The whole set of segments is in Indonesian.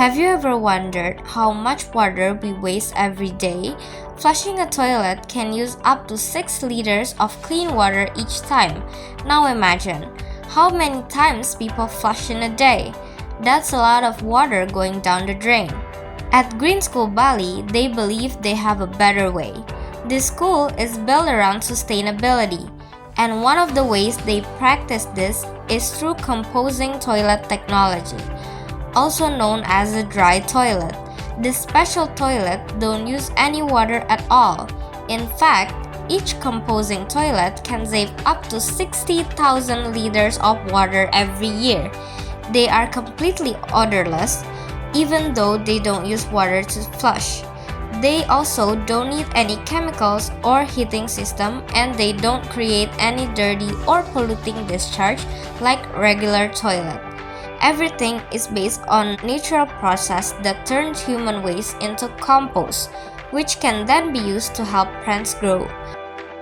Have you ever wondered how much water we waste every day? Flushing a toilet can use up to 6 liters of clean water each time. Now imagine, how many times people flush in a day? That's a lot of water going down the drain. At Green School Bali, they believe they have a better way. This school is built around sustainability, and one of the ways they practice this is through composing toilet technology, also known as a dry toilet. This special toilet don't use any water at all. In fact, each composing toilet can save up to 60,000 liters of water every year. They are completely odorless, even though they don't use water to flush. They also don't need any chemicals or heating system, and they don't create any dirty or polluting discharge like regular toilet. Everything is based on natural process that turns human waste into compost, which can then be used to help plants grow.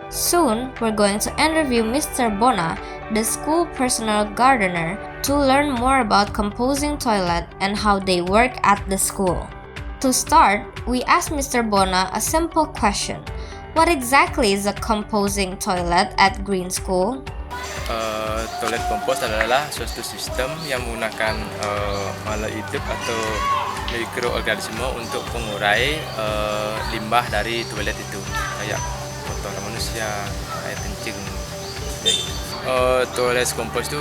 Soon, we're going to interview Mr. Bona, the school personal gardener, to learn more about composing toilet and how they work at the school. To start, we asked Mr. Bona a simple question. What exactly is a composing toilet at Green School? Toilet kompos adalah suatu sistem yang menggunakan makhluk hidup atau mikroorganisme untuk mengurai limbah dari toilet itu, kayak kotoran manusia, air kencing. Toilet kompos itu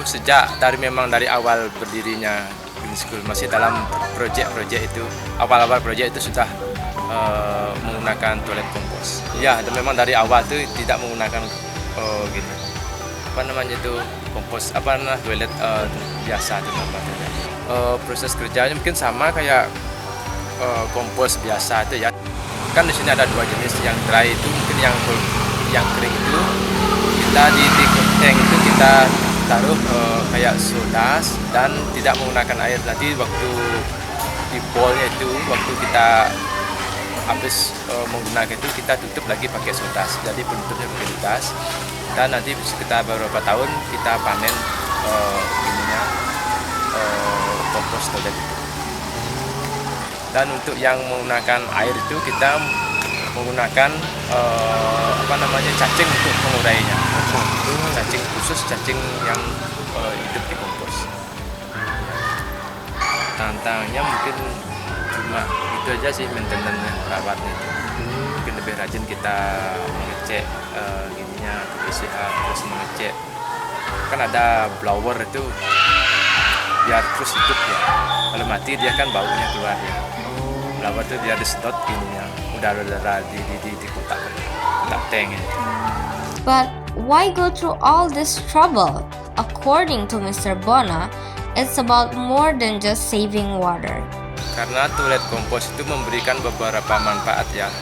memang dari awal berdirinya Green School, masih dalam proyek itu, awal-awal proyek itu sudah menggunakan toilet kompos. Ya, dan memang dari awal itu tidak menggunakan kompos toilet biasa itu namanya. Proses kerjanya mungkin sama kayak kompos biasa itu ya. Kan di sini ada dua jenis, yang dry itu mungkin yang kering itu kita di tank itu kita taruh kayak soda dan tidak menggunakan air. Nanti waktu di bowl-nya itu, waktu kita habis menggunakan itu, kita tutup lagi pakai soda. Jadi penutupnya pakai soda. Dan nanti sekitar beberapa tahun kita panen kompos toilet itu. Dan untuk yang menggunakan air itu kita menggunakan cacing untuk mengurainya. Cacing khusus, cacing yang hidup di kompos. Tantangannya mungkin cuma itu aja sih, maintenance-nya, perawatnya itu. Mungkin lebih rajin kita mengecek kebersihan, terus mengecek. Kan ada blower itu biar terus hidup ya. Kalau mati dia kan baunya keluar ya. Blower itu dia disedot udara di kotak tank ya. But why go through all this trouble? According to Mr. Bona, it's about more than just saving water. Karena toilet kompos itu memberikan beberapa manfaat ya,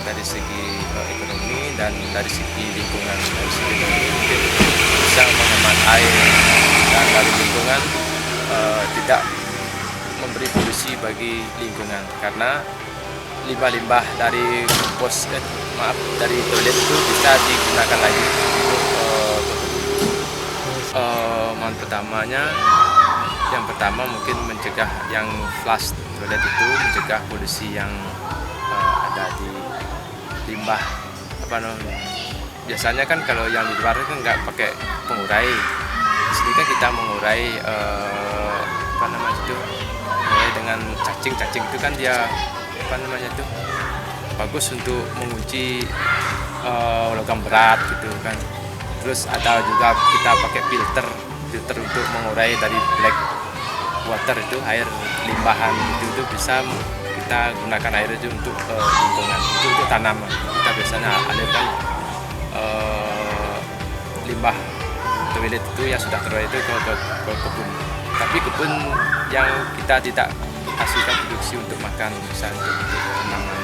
dari segi ekonomi dan dari segi lingkungan. Dari segi ekonomi bisa menghemat air, dan dari lingkungan tidak memberi polusi bagi lingkungan, karena limbah-limbah dari kompos dari toilet itu bisa digunakan lagi untuk yang pertama mungkin mencegah yang flush toilet itu, mencegah polusi yang ada di limbah. Biasanya kan kalau yang di luar kan nggak pakai pengurai. Di sini kan kita mengurai mulai dengan cacing itu kan dia bagus untuk mengunci logam berat gitu kan. Terus ada juga kita pakai filter untuk mengurai dari black water itu, air limbahan itu bisa kita gunakan air itu untuk lingkungan, untuk tanaman. Kita biasanya alirkan limbah toilet itu yang sudah terurai itu ke kebun. Tapi kebun yang kita tidak hasilkan produksi untuk makan, misalnya untuk tanaman.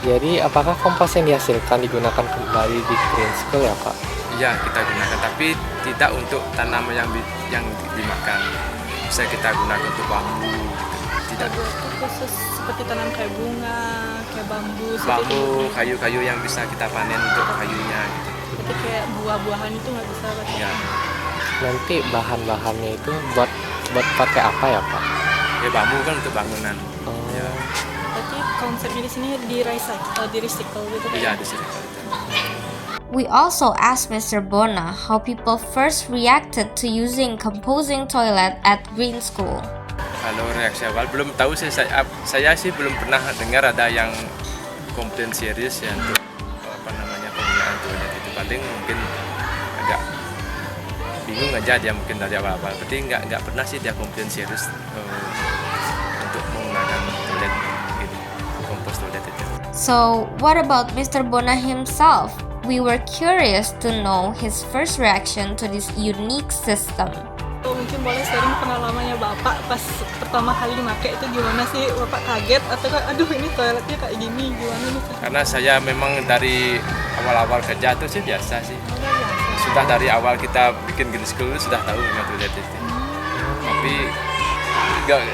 Jadi apakah kompos yang dihasilkan digunakan kembali di Green School ya Pak? Iya, kita gunakan, tapi tidak untuk tanaman yang dimakan. Bisa kita gunakan untuk bambu gitu. Tidak. Itu khusus seperti tanam kayak bunga, kayak bambu. Kayu-kayu yang bisa kita panen untuk kayunya gitu. Jadi kayak buah-buahan itu nggak bisa Pak? Ya. Nanti bahan-bahannya itu buat pakai apa ya Pak? Ya bambu kan untuk bangunan. Oh. Ya, Berarti konsepnya di sini di recycle gitu kan? iya di sini. We also asked Mr. Bona how people first reacted to using composing toilet at Green School. Kalau reaksi awal belum tahu sih, saya sih belum pernah dengar ada yang komplain serius ya untuk penggunaan toilet itu. Paling mungkin agak bingung aja dia mungkin dari awal-awal. Berarti nggak pernah sih dia komplain serius untuk menggunakan toilet gini, kompos toilet itu. So, what about Mr. Bona himself? We were curious to know his first reaction to this unique system. Mungkin boleh sharing pengalamannya Bapak pas pertama kali pakai itu gimana sih? Bapak kaget atau kan aduh ini toiletnya kayak gini gimana nih? Karena saya memang dari awal-awal kerja itu sih biasa sih. Sudah dari awal kita bikin Green School sudah tahu memang toilet itu. Tapi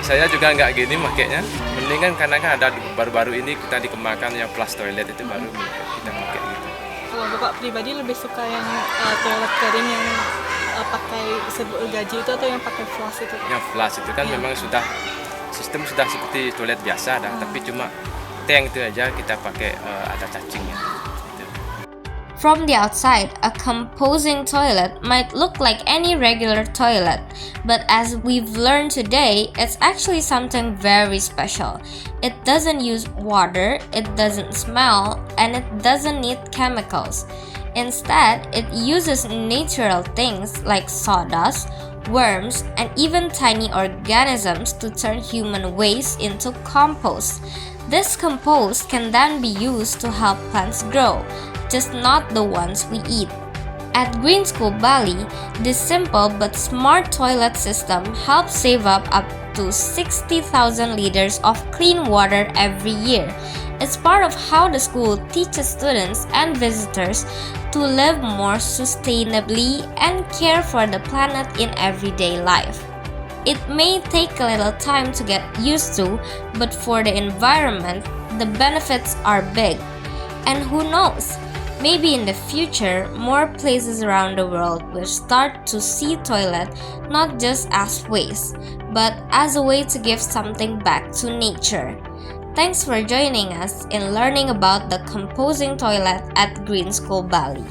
saya juga nggak gini makainya. Mendingan karena kan ada baru-baru ini kita dikembangkan yang flush toilet itu baru kita pakai gitu. Kalau Bapak pribadi lebih suka yang toilet kering yang pakai serbuk gaji itu atau yang pakai flush itu? Yang flush itu kan memang sudah sistem sudah seperti toilet biasa dah, tapi cuma tank itu aja kita pakai ada cacingnya. Gitu. From the outside, a composing toilet might look like any regular toilet, but as we've learned today, it's actually something very special. It doesn't use water, it doesn't smell, and it doesn't need chemicals. Instead, it uses natural things like sawdust, worms, and even tiny organisms to turn human waste into compost. This compost can then be used to help plants grow, just not the ones we eat. At Green School Bali, this simple but smart toilet system helps save up to 60,000 liters of clean water every year. It's part of how the school teaches students and visitors to live more sustainably and care for the planet in everyday life. It may take a little time to get used to, but for the environment, the benefits are big. And who knows? Maybe in the future, more places around the world will start to see toilet not just as waste, but as a way to give something back to nature. Thanks for joining us in learning about the composing toilet at Green School Bali.